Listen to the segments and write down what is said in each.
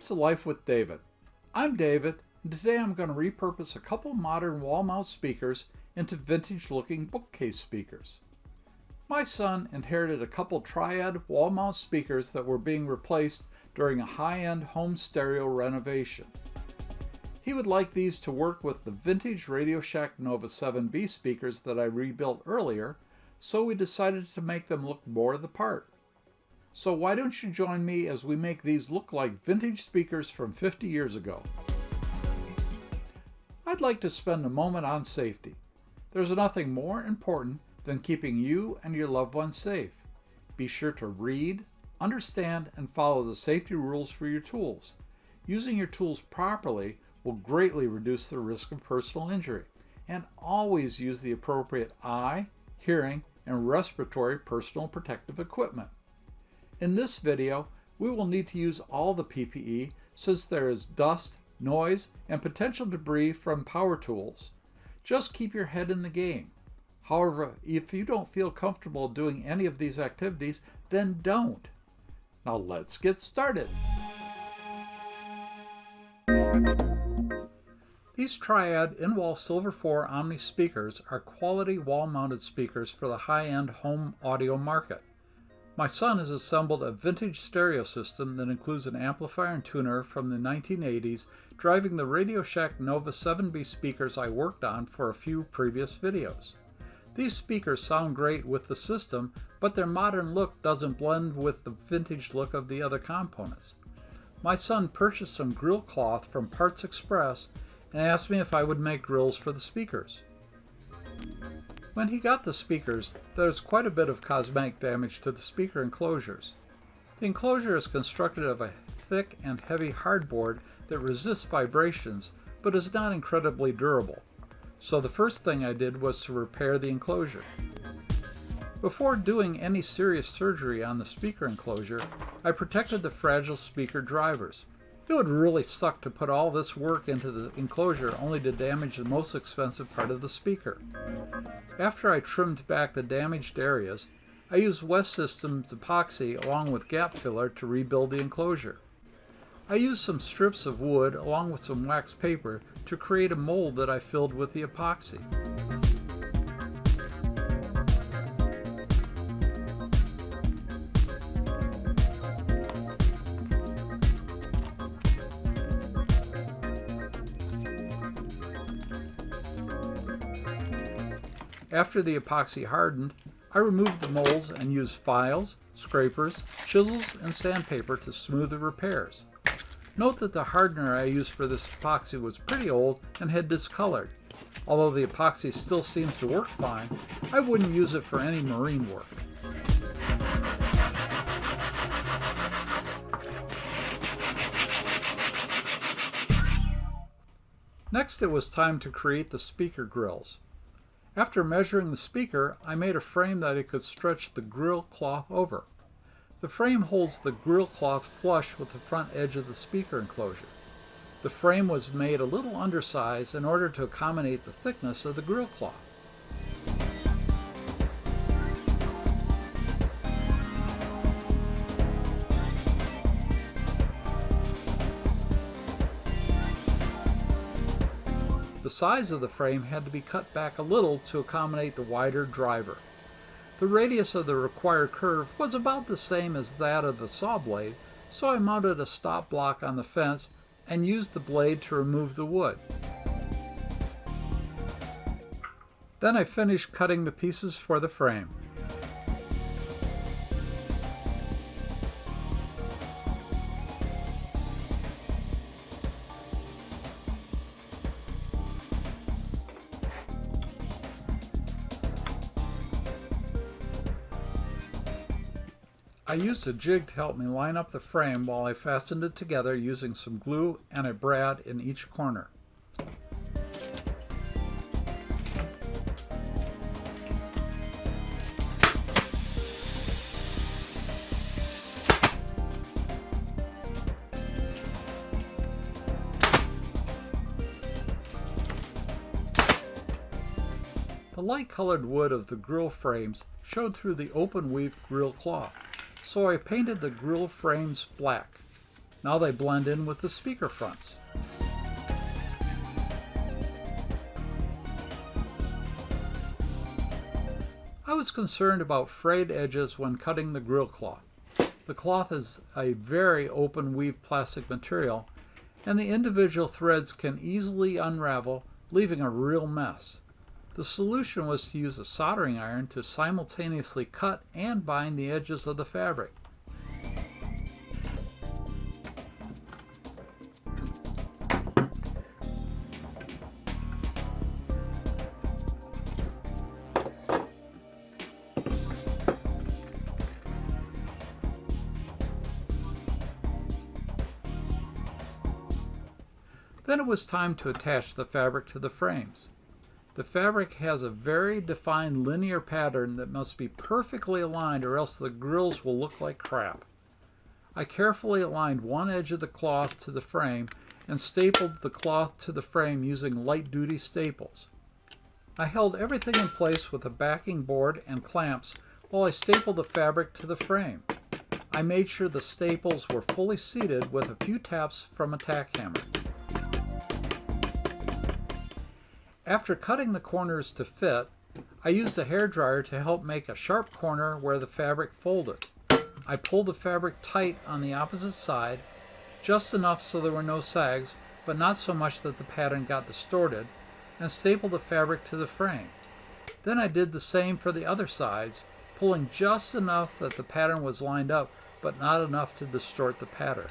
to Life with David. I'm David, and today I'm going to repurpose a couple modern wall mount speakers into vintage looking bookcase speakers. My son inherited a couple Triad wall mount speakers that were being replaced during a high-end home stereo renovation. He would like these to work with the vintage Radio Shack Nova 7B speakers that I rebuilt earlier, so we decided to make them look more the part. So why don't you join me as we make these look like vintage speakers from 50 years ago? I'd like to spend a moment on safety. There's nothing more important than keeping you and your loved ones safe. Be sure to read, understand, and follow the safety rules for your tools. Using your tools properly will greatly reduce the risk of personal injury. And always use the appropriate eye, hearing, and respiratory personal protective equipment. In this video, we will need to use all the PPE since there is dust, noise, and potential debris from power tools. Just keep your head in the game. However, if you don't feel comfortable doing any of these activities, then don't. Now let's get started. These Triad InWall Silver 4 Omni speakers are quality wall-mounted speakers for the high-end home audio market. My son has assembled a vintage stereo system that includes an amplifier and tuner from the 1980s, driving the Radio Shack Nova 7B speakers I worked on for a few previous videos. These speakers sound great with the system, but their modern look doesn't blend with the vintage look of the other components. My son purchased some Grille cloth from Parts Express and asked me if I would make grills for the speakers. When he got the speakers, there's quite a bit of cosmetic damage to the speaker enclosures. The enclosure is constructed of a thick and heavy hardboard that resists vibrations, but is not incredibly durable. So the first thing I did was to repair the enclosure. Before doing any serious surgery on the speaker enclosure, I protected the fragile speaker drivers. It would really suck to put all this work into the enclosure only to damage the most expensive part of the speaker. After I trimmed back the damaged areas, I used West Systems epoxy along with gap filler to rebuild the enclosure. I used some strips of wood along with some wax paper to create a mold that I filled with the epoxy. After the epoxy hardened, I removed the molds and used files, scrapers, chisels, and sandpaper to smooth the repairs. Note that the hardener I used for this epoxy was pretty old and had discolored. Although the epoxy still seems to work fine, I wouldn't use it for any marine work. Next, it was time to create the speaker grills. After measuring the speaker, I made a frame that I could stretch the Grille cloth over. The frame holds the Grille cloth flush with the front edge of the speaker enclosure. The frame was made a little undersized in order to accommodate the thickness of the Grille cloth. The size of the frame had to be cut back a little to accommodate the wider driver. The radius of the required curve was about the same as that of the saw blade, so I mounted a stop block on the fence and used the blade to remove the wood. Then I finished cutting the pieces for the frame. I used a jig to help me line up the frame while I fastened it together using some glue and a brad in each corner. The light-colored wood of the Grille frames showed through the open weave Grille cloth, so I painted the Grille frames black. Now they blend in with the speaker fronts. I was concerned about frayed edges when cutting the grill cloth. The cloth is a very open weave plastic material, and the individual threads can easily unravel, leaving a real mess. The solution was to use a soldering iron to simultaneously cut and bind the edges of the fabric. Then it was time to attach the fabric to the frames. The fabric has a very defined linear pattern that must be perfectly aligned or else the grills will look like crap. I carefully aligned one edge of the cloth to the frame and stapled the cloth to the frame using light-duty staples. I held everything in place with a backing board and clamps while I stapled the fabric to the frame. I made sure the staples were fully seated with a few taps from a tack hammer. After cutting the corners to fit, I used a hairdryer to help make a sharp corner where the fabric folded. I pulled the fabric tight on the opposite side, just enough so there were no sags, but not so much that the pattern got distorted, and stapled the fabric to the frame. Then I did the same for the other sides, pulling just enough that the pattern was lined up, but not enough to distort the pattern.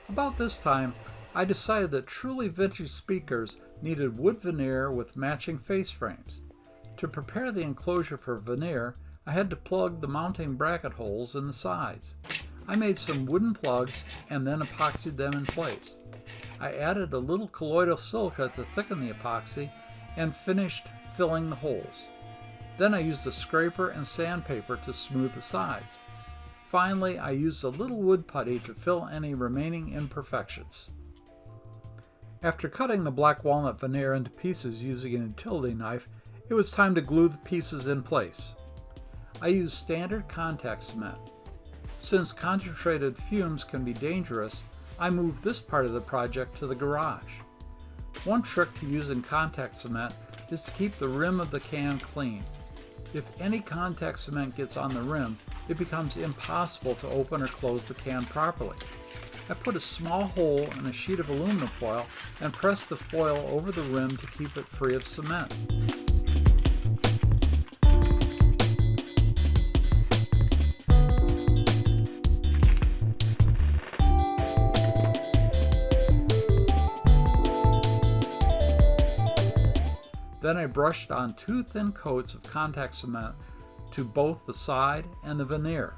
About this time, I decided that truly vintage speakers needed wood veneer with matching face frames. To prepare the enclosure for veneer, I had to plug the mounting bracket holes in the sides. I made some wooden plugs and then epoxied them in place. I added a little colloidal silica to thicken the epoxy and finished filling the holes. Then I used a scraper and sandpaper to smooth the sides. Finally, I used a little wood putty to fill any remaining imperfections. After cutting the black walnut veneer into pieces using an utility knife, it was time to glue the pieces in place. I used standard contact cement. Since concentrated fumes can be dangerous, I moved this part of the project to the garage. One trick to using contact cement is to keep the rim of the can clean. If any contact cement gets on the rim, it becomes impossible to open or close the can properly. I put a small hole in a sheet of aluminum foil and pressed the foil over the rim to keep it free of cement. Then I brushed on 2 thin coats of contact cement to both the side and the veneer.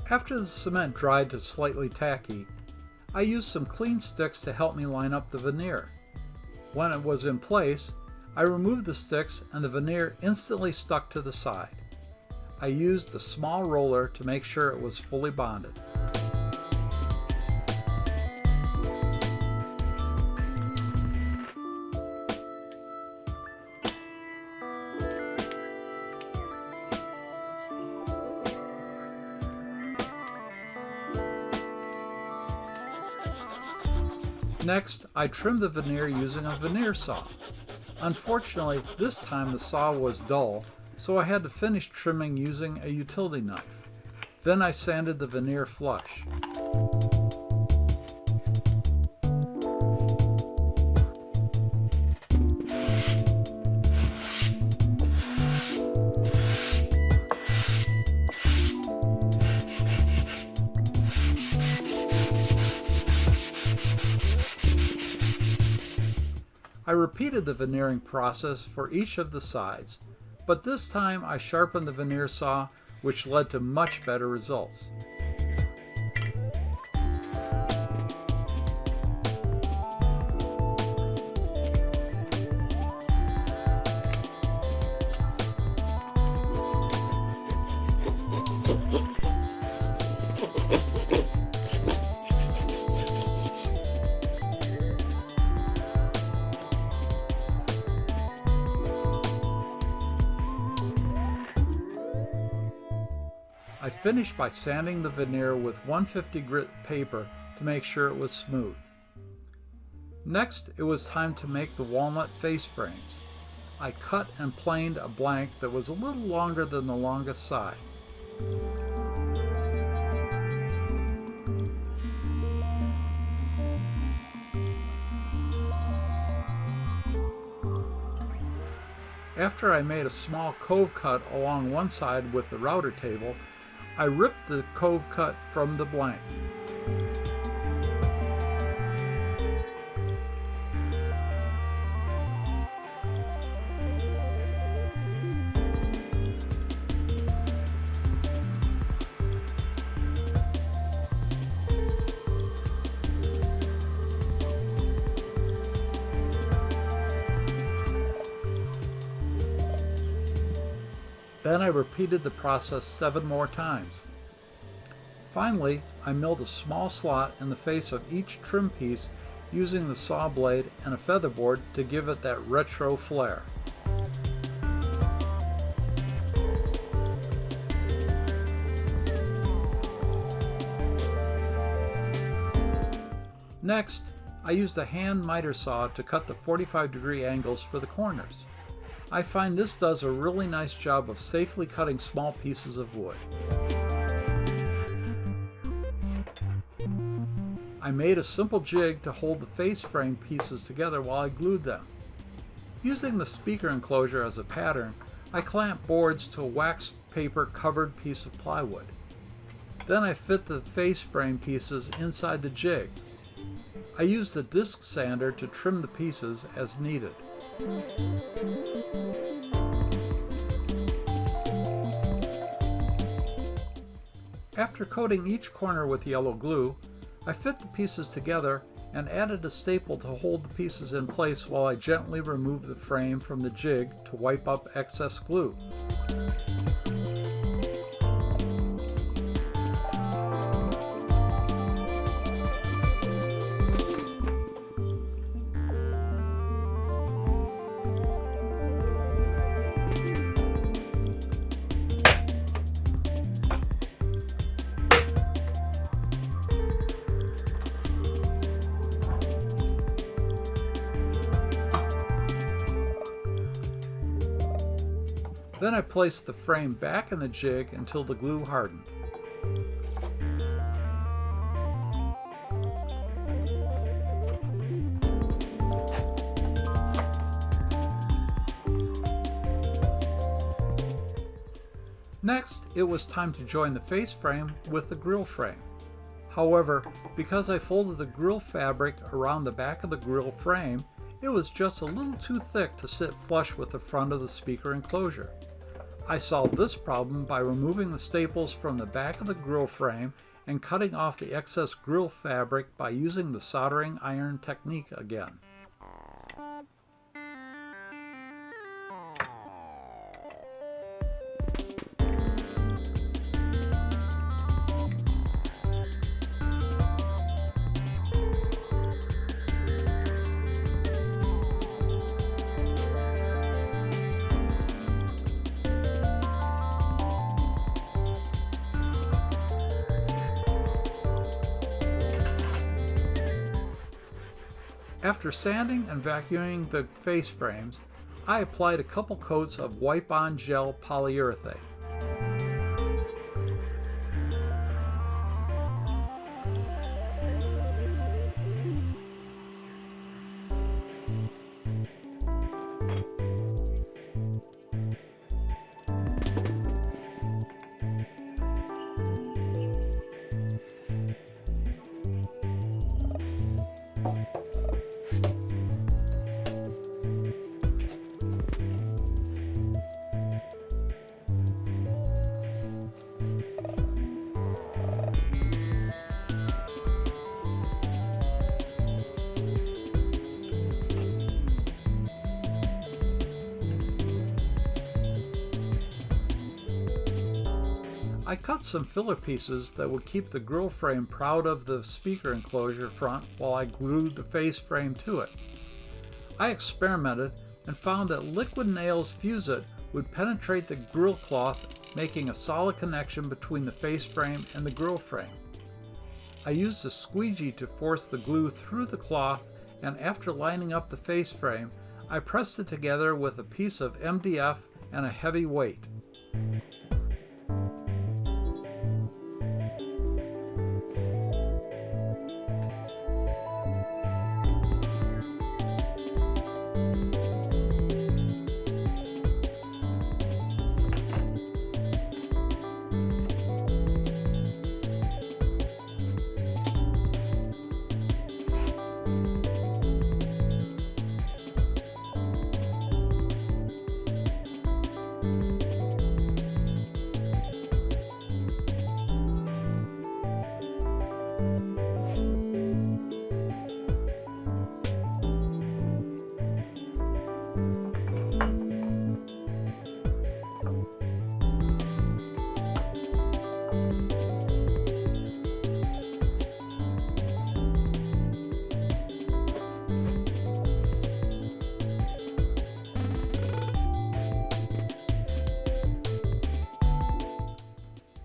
After the cement dried to slightly tacky, I used some clean sticks to help me line up the veneer. When it was in place, I removed the sticks and the veneer instantly stuck to the side. I used a small roller to make sure it was fully bonded. Next, I trimmed the veneer using a veneer saw. Unfortunately, this time the saw was dull, so I had to finish trimming using a utility knife. Then I sanded the veneer flush. I repeated the veneering process for each of the sides, but this time I sharpened the veneer saw, which led to much better results. I finished by sanding the veneer with 150 grit paper to make sure it was smooth. Next, it was time to make the walnut face frames. I cut and planed a blank that was a little longer than the longest side. After I made a small cove cut along one side with the router table, I ripped the cove cut from the blank. Then I repeated the process 7 more times. Finally, I milled a small slot in the face of each trim piece using the saw blade and a feather board to give it that retro flair. Next, I used a hand miter saw to cut the 45-degree angles for the corners. I find this does a really nice job of safely cutting small pieces of wood. I made a simple jig to hold the face frame pieces together while I glued them. Using the speaker enclosure as a pattern, I clamped boards to a wax paper covered piece of plywood. Then I fit the face frame pieces inside the jig. I used a disc sander to trim the pieces as needed. After coating each corner with yellow glue, I fit the pieces together and added a staple to hold the pieces in place while I gently removed the frame from the jig to wipe up excess glue. Then I placed the frame back in the jig until the glue hardened. Next, it was time to join the face frame with the grille frame. However, because I folded the grille fabric around the back of the grille frame, it was just a little too thick to sit flush with the front of the speaker enclosure. I solved this problem by removing the staples from the back of the grille frame and cutting off the excess grille fabric by using the soldering iron technique again. After sanding and vacuuming the face frames, I applied a couple coats of wipe-on gel polyurethane. I cut some filler pieces that would keep the grille frame proud of the speaker enclosure front while I glued the face frame to it. I experimented and found that liquid nails fuse it would penetrate the grille cloth making a solid connection between the face frame and the grille frame. I used a squeegee to force the glue through the cloth, and after lining up the face frame, I pressed it together with a piece of MDF and a heavy weight.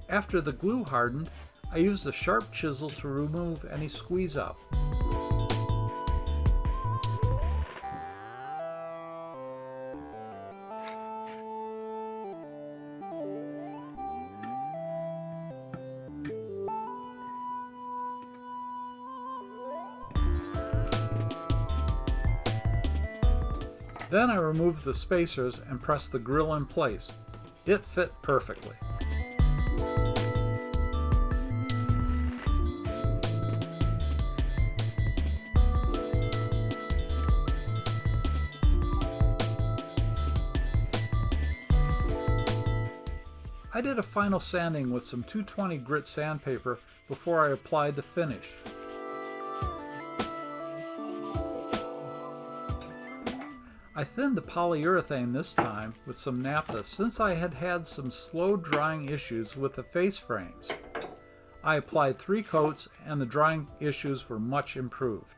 After the glue hardened, I used a sharp chisel to remove any squeeze out. Then I removed the spacers and pressed the grille in place. It fit perfectly. I did a final sanding with some 220 grit sandpaper before I applied the finish. I thinned the polyurethane this time with some naphtha since I had had some slow drying issues with the face frames. I applied 3 coats and the drying issues were much improved.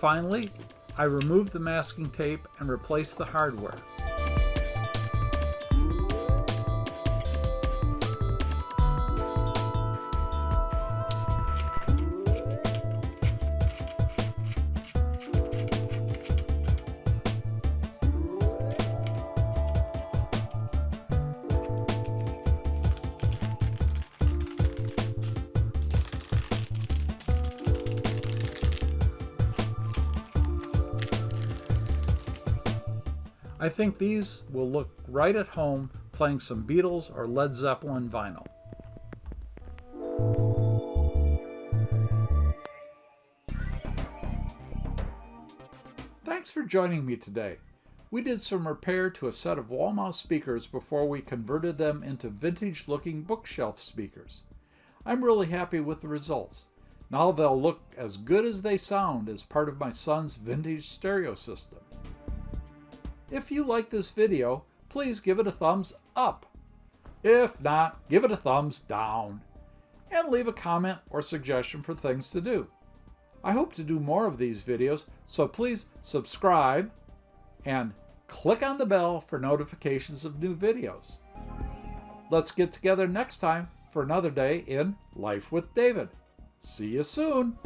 Finally, I removed the masking tape and replaced the hardware. I think these will look right at home playing some Beatles or Led Zeppelin vinyl. Thanks for joining me today. We did some repair to a set of wall mount speakers before we converted them into vintage looking bookshelf speakers. I'm really happy with the results. Now they'll look as good as they sound as part of my son's vintage stereo system. If you like this video, please give it a thumbs up. If not, give it a thumbs down. And leave a comment or suggestion for things to do. I hope to do more of these videos, so please subscribe and click on the bell for notifications of new videos. Let's get together next time for another day in Life with David. See you soon.